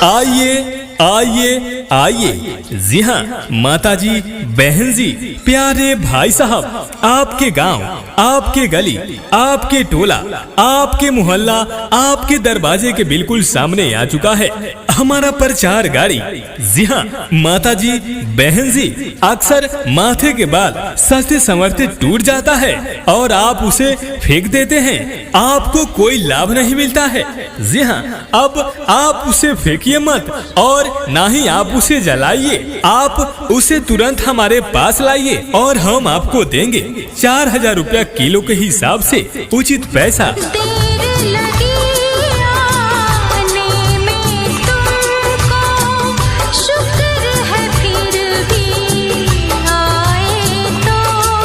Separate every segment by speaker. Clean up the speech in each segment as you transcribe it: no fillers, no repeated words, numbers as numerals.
Speaker 1: आइए आइए आइए। जी हाँ माताजी, बहन जी, प्यारे भाई साहब, आपके गांव, आपके गली, आपके टोला, आपके मोहल्ला, आपके दरवाजे के बिल्कुल सामने आ चुका है हमारा प्रचार गाड़ी। जी हाँ माताजी, बहन जी, अक्सर माथे के बाल सस्ते संवरते टूट जाता है और आप उसे फेंक देते हैं, आपको कोई लाभ नहीं मिलता है। जी हाँ, अब आप उसे फेंकिए मत और ना ही आप उसे जलाइए, आप उसे तुरंत हमारे पास लाइए और हम आपको देंगे 4000 रुपया किलो के हिसाब से उचित पैसा।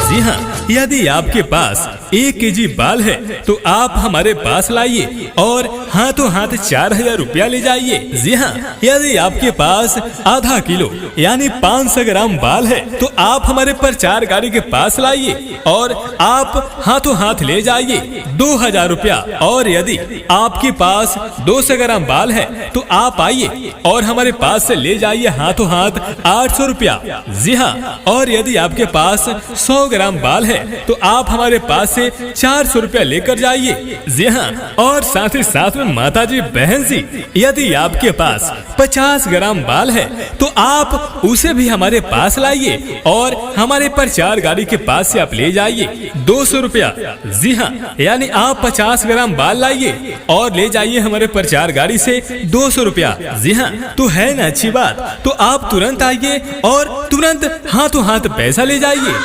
Speaker 1: जी हाँ, यदि आपके पास 1 केजी बाल है तो आप हमारे पास लाइए और हाथों हाथ 4000 रुपया ले जाइए। जी हाँ, यदि आपके पास आधा किलो यानी 500 ग्राम बाल है तो आप हमारे प्रचार गाड़ी के पास लाइए और आप हाथों हाथ ले जाइए 2000 रुपया। और यदि आपके पास 200 ग्राम बाल है तो आप आइए और हमारे पास से ले जाइए हाथों हाथ 800 रुपया। जी हाँ, और यदि आपके पास 100 ग्राम बाल है तो आप हमारे पास से 400 रुपया लेकर जाइए। जी हाँ, और साथ ही साथ में माताजी, बहन जी, यदि आपके पास 50 ग्राम बाल है तो आप उसे भी हमारे पास लाइए और हमारे प्रचार गाड़ी के पास से आप ले जाइए 200 रुपया। जी हाँ, यानी आप 50 ग्राम बाल लाइए और ले जाइए हमारे प्रचार गाड़ी से 200 रुपया। जी हाँ, तो है ना अच्छी बात। तो आप तुरंत आइए और तुरंत हाथों हाथ पैसा ले जाइए।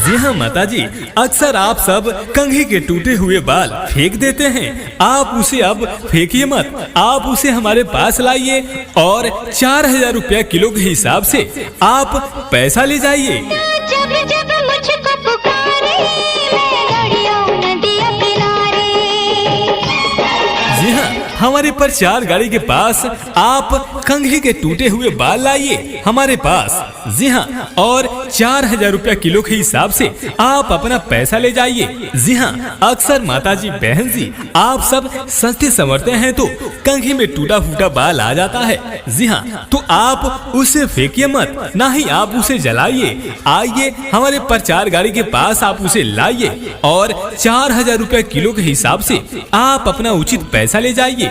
Speaker 1: जी हाँ माताजी, अक्सर आप सब कंघी के टूटे हुए बाल फेंक देते हैं, आप उसे अब फेंकिए मत, आप उसे हमारे पास लाइए और 4000 रुपया किलो के हिसाब से आप पैसा ले जाइए। जी हाँ, हमारे प्रचार गाड़ी के पास आप कंघी के टूटे हुए बाल लाइए हमारे पास। जी हाँ, और 4000 रुपया किलो के हिसाब से आप अपना पैसा ले जाइए। जी हाँ, अक्सर माताजी, बहन जी, आप सब सस्ते संवरते हैं तो कंघी में टूटा फूटा बाल आ जाता है। जी हाँ, तो आप उसे फेंकिए मत, ना ही आप उसे जलाइए, आइए हमारे प्रचार गाड़ी के पास आप उसे लाइए और 4000 रुपया किलो के हिसाब से आप अपना उचित पैसा ले जाइए।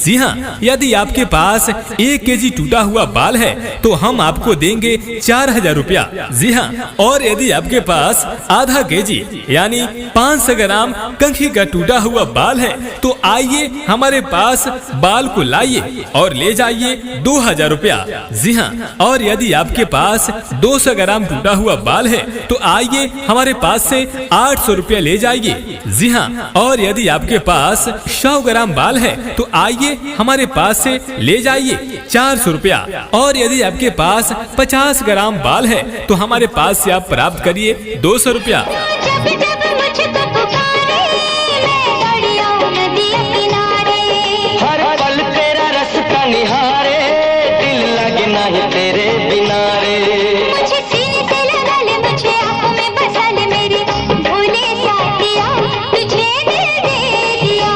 Speaker 1: जी हाँ, यदि आपके पास 1 केजी टूटा हुआ बाल है तो हम आपको देंगे 4000 रुपया। जी हाँ, और यदि आपके पास आधा केजी यानी 500 ग्राम कंघी का टूटा हुआ बाल है तो आइए हमारे पास बाल को लाइए और ले जाइए 2000 रुपया। जी हाँ, और यदि आपके पास 200 ग्राम टूटा हुआ बाल है तो आइए हमारे पास से 800 रुपया ले जाइए। जी हाँ, और यदि आपके पास 100 ग्राम बाल है तो आइए हमारे पास से ले जाइए 400 रुपया। और यदि आपके पास 50 ग्राम बाल है तो हमारे पास से आप प्राप्त करिए 200 रुपया।
Speaker 2: हर पल तेरा रस का निहारे, दिल लगना है तेरे बिना रे। मुझे सीने से लगा ले, मुझे आँखों में बसा ले, मेरी भूले साथिया तुझे दिल दे दिया।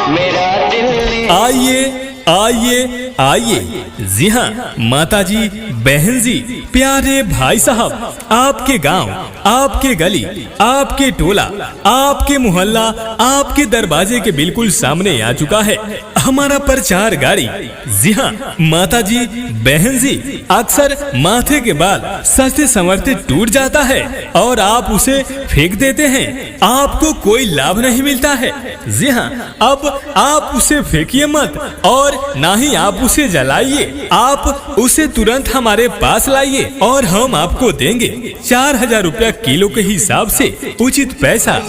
Speaker 2: मेरा दिल
Speaker 1: आइए आइए आइए। जी हाँ माताजी, बहन जी, प्यारे भाई साहब, आपके गांव, आपके गली, आपके टोला, आपके मोहल्ला, आपके दरवाजे के बिल्कुल सामने आ चुका है हमारा प्रचार गाड़ी। जी हाँ माताजी, बहन जी, अक्सर माथे के बाल सस्ते संवरते टूट जाता है और आप उसे फेंक देते हैं, आपको कोई लाभ नहीं मिलता है। जी हाँ, अब आप उसे फेंकिए मत और ना ही आप उसे जलाइए, आप उसे तुरंत हमारे पास लाइए और हम आपको देंगे 4000 रुपया किलो के हिसाब से उचित पैसा।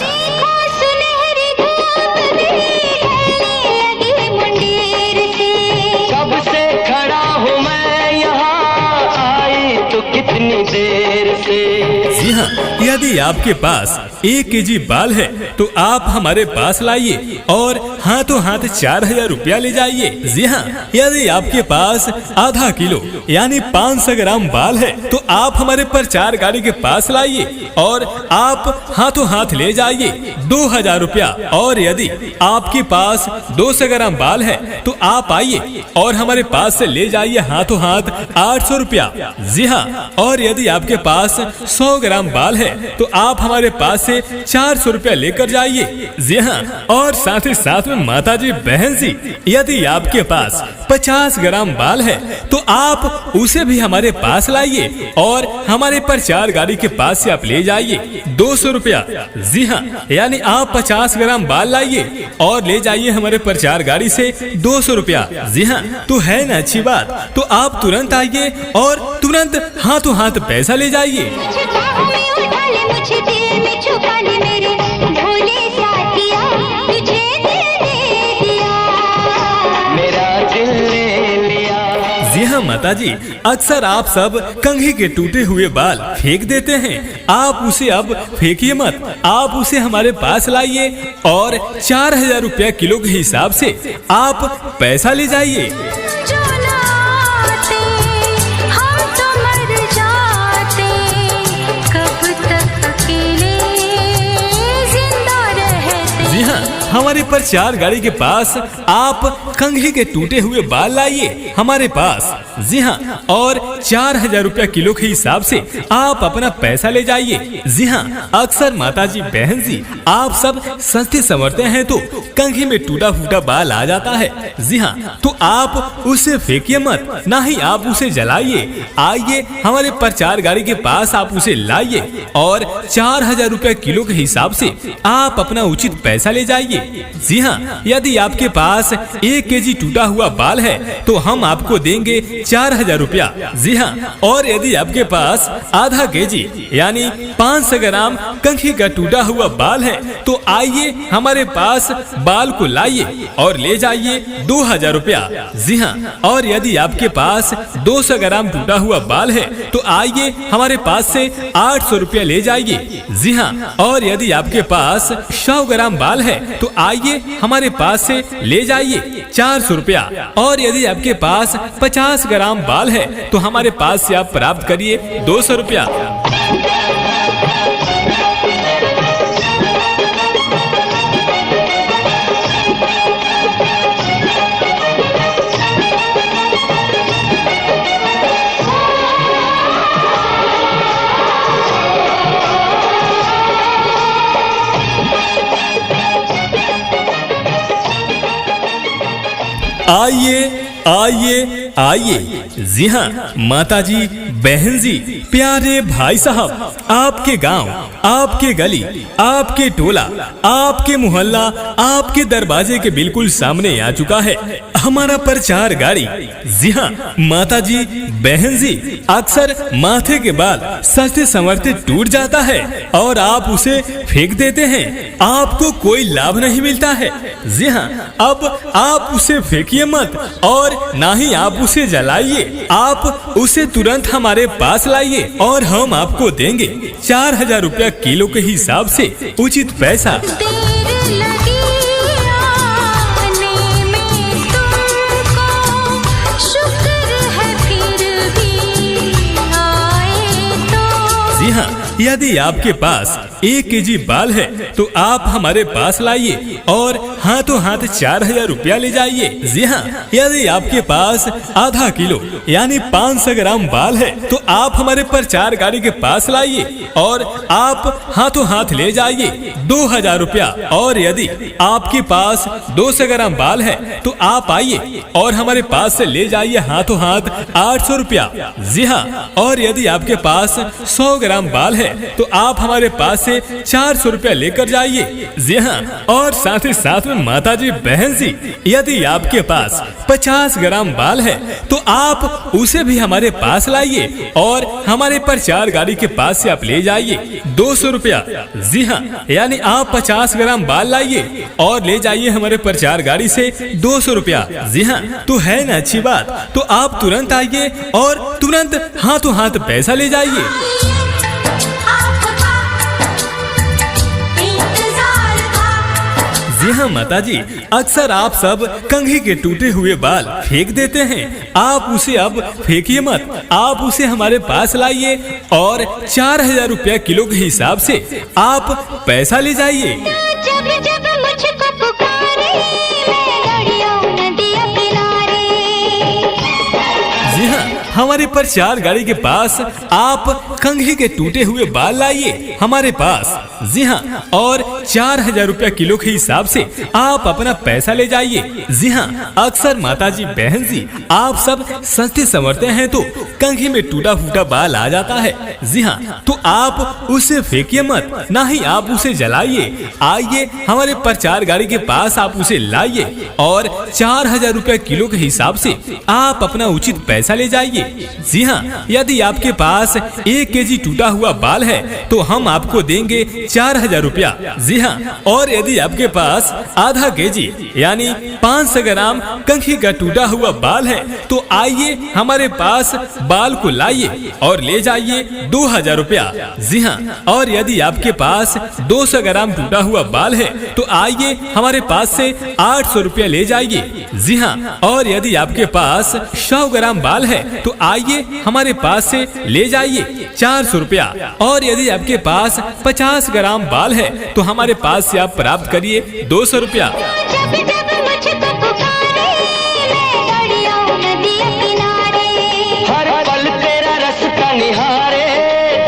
Speaker 2: कब से खड़ा हूँ मैं यहाँ, आई तो कितनी देर से।
Speaker 1: जी हाँ, यदि आपके पास 1 केजी बाल है तो आप हमारे पास लाइए और हाथों हाथ 4000 रुपया ले जाइए। जी हाँ, यदि आपके पास आधा किलो यानी 500 ग्राम बाल है तो आप हमारे प्रचार गाड़ी के पास लाइए और आप हाथों हाथ ले जाइए 2000 रुपया। और यदि आपके पास 200 ग्राम बाल है तो आप आइए और हमारे पास से ले जाइए हाथों हाथ 800 रुपया। जी हाँ, और यदि आपके पास 100 ग्राम बाल है तो आप हमारे पास से 400 रुपया लेकर जाइए। जी हाँ, और साथ ही साथ में माता जी बहन जी, यदि आपके पास 50 ग्राम बाल है तो आप उसे भी हमारे पास लाइए और हमारे प्रचार गाड़ी के पास से आप ले जाइए 200 रुपया। जी हाँ, यानी आप 50 ग्राम बाल लाइए और ले जाइए हमारे प्रचार गाड़ी से 200 रुपया। जी हाँ, तो है ना अच्छी बात। तो आप तुरंत आइए और तुरंत हाथों हाथ पैसा ले जाइए।
Speaker 2: मुझे बाहों में उठा ले, मुझे दिल में छुपा ले, मेरे भोले साथिया तुझे दिल दे दिया, मेरा दिल ले लिया।
Speaker 1: जी हाँ माता जी, अक्सर आप सब कंघी के टूटे हुए बाल फेंक देते हैं। आप उसे अब फेंकिए मत, आप उसे हमारे पास लाइए और 4000 रुपया किलो के हिसाब से आप पैसा ले जाइए।
Speaker 2: जो ना आते हम तो मर जाते, कब तक अकेले जिंदा रहते।
Speaker 1: जी हाँ, हमारे प्रचार गाड़ी के पास आप कंघी के टूटे हुए बाल लाइए हमारे पास। जी हाँ, और 4000 रुपया किलो के हिसाब से आप अपना पैसा ले जाइए। जी हाँ, अक्सर माता जी बहन जी आप सब सस्ते संवरते हैं तो कंघी में टूटा फूटा बाल आ जाता है। जी हाँ, तो आप उसे फेंकिए मत, ना ही आप उसे जलाइए। आइए हमारे प्रचार गाड़ी के पास आप उसे लाइए और 4000 रुपया किलो के हिसाब से आप अपना उचित पैसा ले जाइए। जी हाँ, यदि आपके पास 1 केजी टूटा हुआ बाल है तो हम आपको देंगे 4000 रुपया। जी हाँ, और यदि आपके पास आधा केजी यानी 500 ग्राम कंघी का टूटा हुआ बाल है तो आइए हमारे पास बाल को लाइए और ले जाइए 2000 रुपया। जी हाँ, और यदि आपके पास 200 ग्राम टूटा हुआ बाल है तो आइए हमारे पास से 800 रुपया ले जाइए। जी हाँ, और यदि आपके पास 100 ग्राम बाल है तो आइए हमारे पास से ले जाइए 400 रुपया। और यदि आपके पास 50 ग्राम बाल है तो हमारे पास से आप प्राप्त करिए 200 रुपया। आइए आइए आइए। जी हाँ माता जी बहन जी प्यारे भाई साहब, आपके गांव, आपके गली, आपके टोला, आपके मोहल्ला, आपके दरवाजे के बिल्कुल सामने आ चुका है हमारा प्रचार गाड़ी। जी हाँ माता जी बहन जी, अक्सर माथे के बाल सस्ते संवरते टूट जाता है और आप उसे फेंक देते हैं, आपको कोई लाभ नहीं मिलता है। जी हाँ, अब आप उसे फेंकिए मत और ना ही आप उसे जलाइए, आप उसे तुरंत हमारे पास लाइए और हम आपको देंगे 4000 रुपया किलो के हिसाब से उचित पैसा।
Speaker 2: देर लगी आने में तुमको, शुक्र है फिर भी आए तो।
Speaker 1: जी हाँ, यदि आपके पास 1 केजी बाल है तो आप हमारे पास लाइए और हाथों हाथ 4000 रुपया ले जाइए। जी हाँ, यदि आपके पास आधा किलो यानी 500 ग्राम बाल है तो आप हमारे प्रचार गाड़ी के पास लाइए और आप हाथों हाथ ले जाइए 2000 रुपया। और यदि आपके पास 200 ग्राम बाल है तो आप आइए और हमारे पास से ले जाइए हाथों हाथ 800 रुपया। जी हाँ, और यदि आपके पास 100 ग्राम बाल है तो आप हमारे पास से 400 रुपया लेकर जाइए। जी हाँ, और साथ ही साथ में माता जी बहन जी, यदि आपके पास 50 ग्राम बाल है तो आप उसे भी हमारे पास लाइए और हमारे प्रचार गाड़ी के पास से आप ले जाइए 200 रुपया। जी हाँ, यानी आप 50 ग्राम बाल लाइए और ले जाइए हमारे प्रचार गाड़ी से 200 रुपया। जी हाँ, तो है ना अच्छी बात। तो आप तुरंत आइए और तुरंत हाथों हाथ पैसा ले जाइए।
Speaker 2: आपको
Speaker 1: जी हाँ माता जी, अक्सर आप सब कंघी के टूटे हुए बाल फेंक देते हैं। आप उसे अब फेंकिए मत, आप उसे हमारे पास लाइए और 4000 रुपया किलो के हिसाब से आप पैसा ले जाइए।
Speaker 2: जब जब मुझको पुकारे मैं दरियाओं नदियां किनारे।
Speaker 1: जी हाँ, हमारे प्रचार गाड़ी के पास आप कंघी के टूटे हुए बाल लाइए हमारे पास। जी हाँ, और 4000 रुपया किलो के हिसाब से आप अपना पैसा ले जाइए। जी हाँ, अक्सर माता जी बहन जी आप सब सस्ते संवरते हैं तो कंघी में टूटा फूटा बाल आ जाता है। जी हाँ, तो आप उसे फेंकिए मत, ना ही आप उसे जलाइए। आइए हमारे प्रचार गाड़ी के पास आप उसे लाइए और 4000 रुपया किलो के हिसाब से आप अपना उचित पैसा ले जाइए। जी हाँ, यदि आपके पास 1 केजी टूटा हुआ बाल है तो हम आपको देंगे 4000 रुपया। जी हाँ, और यदि आपके पास आधा केजी यानी 500 ग्राम कंघी का टूटा हुआ बाल है तो आइए हमारे पास बाल को लाइए और ले जाइए 2000 रुपया। जी हाँ, और यदि आपके पास 200 ग्राम टूटा हुआ बाल है तो आइए हमारे पास से 800 रुपया ले जाइए। जी हाँ, और यदि आपके पास 100 ग्राम बाल है तो आइए हमारे पास से ले जाइए 400 रुपया। और यदि आपके पास 50 ग्राम बाल है तो हमारे पास से आप प्राप्त करिए 200 रुपया।
Speaker 2: जब जब मुझको पुकारे मैं दरियाओं नदियां किनारे। हर पल तेरा रास्ता निहारे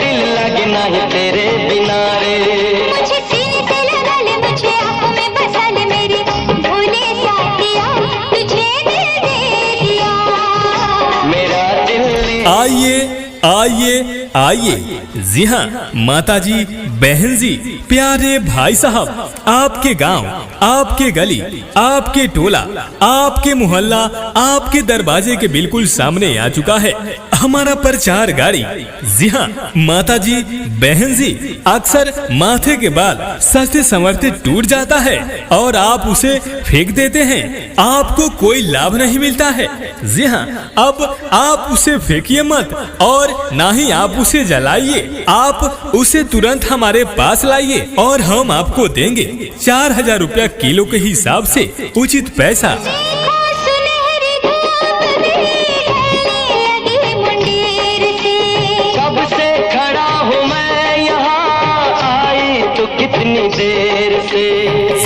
Speaker 2: दिल लगे नहीं तेरे बिना रे। मुझे सीने से लगा ले, मुझे आँखों में बसा ले, मेरी भूले साथिया तुझे दिल दे दिया। मेरा दिल
Speaker 1: आइए आइए आइए। जी हाँ माता जी बहन जी प्यारे भाई साहब, आपके गांव, आपके गली, आपके टोला, आपके मोहल्ला, आपके दरवाजे के बिल्कुल सामने आ चुका है हमारा प्रचार गाड़ी। जी हाँ माता जी बहन जी, अक्सर माथे के बाल सस्ते संवरते टूट जाता है और आप उसे फेंक देते हैं, आपको कोई लाभ नहीं मिलता है। जी हाँ, अब आप उसे फेंकिए मत और ना ही आप उसे जलाइए, आप उसे तुरंत हमारे पास लाइए और हम आपको देंगे 4000 रुपया किलो के हिसाब से उचित पैसा।
Speaker 2: सुनहरी धूप ढलने लगी मुंडेर से। कब से खड़ा हूँ मैं यहाँ, आई तो कितनी देर से।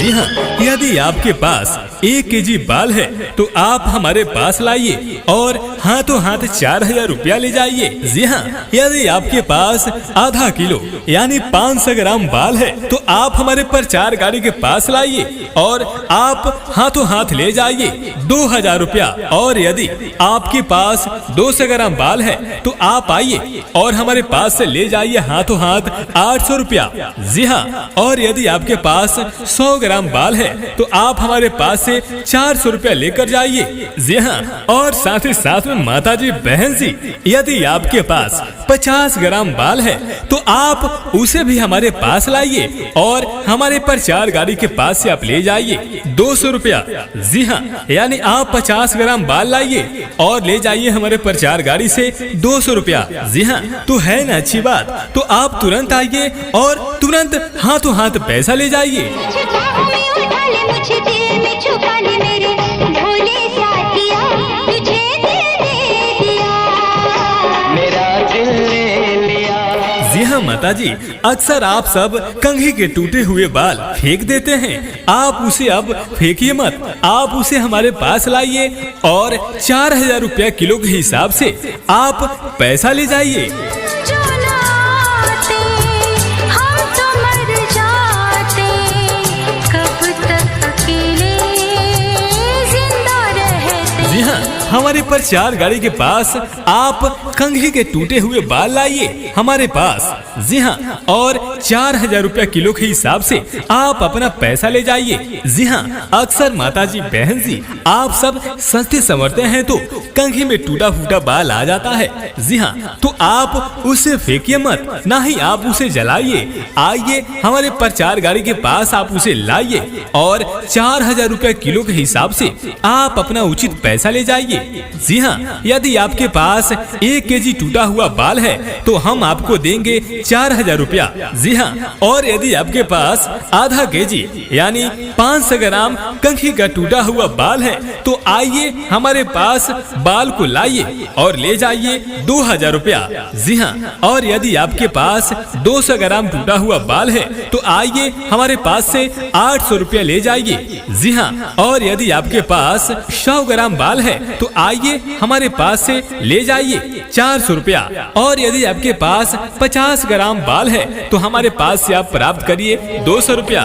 Speaker 1: जी हाँ, यदि आपके पास 1 केजी बाल है तो आप हमारे पास लाइए और हाथों हाथ 4000 रुपया ले जाइए। जी हाँ, यदि आपके पास आधा किलो यानी 500 ग्राम बाल है तो आप हमारे प्रचार गाड़ी के पास लाइए और आप हाथों हाथ ले जाइए 2000 रुपया। और यदि आपके पास 200 ग्राम बाल है तो आप आइए और हमारे पास से ले जाइए हाथों हाथ 800 रुपया। जी हाँ, और यदि आपके पास 100 ग्राम बाल है तो आप हमारे पास से 400 रुपया लेकर जाइए। जी हाँ, और साथ ही साथ में माता जी बहन जी, यदि आपके पास 50 ग्राम बाल है तो आप उसे भी हमारे पास लाइए और हमारे प्रचार गाड़ी के पास से आप ले जाइए 200 रुपया। जी हाँ, यानी आप 50 ग्राम बाल लाइए और ले जाइए हमारे प्रचार गाड़ी से 200 रुपया। जी हाँ, तो है ना अच्छी बात, तो आप तुरंत आइए और तुरंत हाथों हाथ पैसा ले जाइए।
Speaker 2: मुझे बाहों में उठा ले, मुझे दिल में छुपा ले, मेरे भोले साथिया तुझे दिल दे दिया। मेरा दिल ले लिया।
Speaker 1: जी हाँ माता जी, अक्सर आप सब कंघी के टूटे हुए बाल फेंक देते हैं, आप उसे अब फेंकिए मत, आप उसे हमारे पास लाइए और 4000 रुपया किलो के हिसाब से आप पैसा ले जाइए।
Speaker 2: जो ना आते हम तो मर जाते, कब तक अकेले जिंदा रहते।
Speaker 1: जी हाँ, हमारे प्रचार गाड़ी के पास आप कंघी के टूटे हुए बाल लाइए हमारे पास। जी हाँ, और 4000 रुपया किलो के हिसाब से आप अपना पैसा ले जाइए। जी हाँ, अक्सर माता जी बहन जी आप सब सस्ते संवरते हैं तो कंघी में टूटा फूटा बाल आ जाता है। जी हाँ, तो आप उसे फेंकिए मत, ना ही आप उसे जलाइए। आइए हमारे प्रचार गाड़ी के पास आप उसे लाइए और 4000 रुपया किलो के हिसाब से आप अपना उचित पैसा ले जाइए। जी हाँ, यदि आपके पास 1 केजी टूटा हुआ बाल है तो हम आपको देंगे 4000 रुपया। जी हाँ, और यदि आपके पास आधा केजी यानी 500 ग्राम कंघी का टूटा हुआ बाल है तो आइए हमारे पास बाल को लाइए और ले जाइए 2000 रुपया। जी हाँ, और यदि आपके पास 200 ग्राम टूटा हुआ बाल है तो आइए हमारे पास से 800 रुपया ले जाइए। जी हाँ, और यदि आपके पास 100 ग्राम बाल है तो आइए हमारे पास से ले जाइए 400 रुपया। और यदि आपके पास 50 ग्राम बाल है तो हमारे पास से आप प्राप्त करिए 200 रुपया।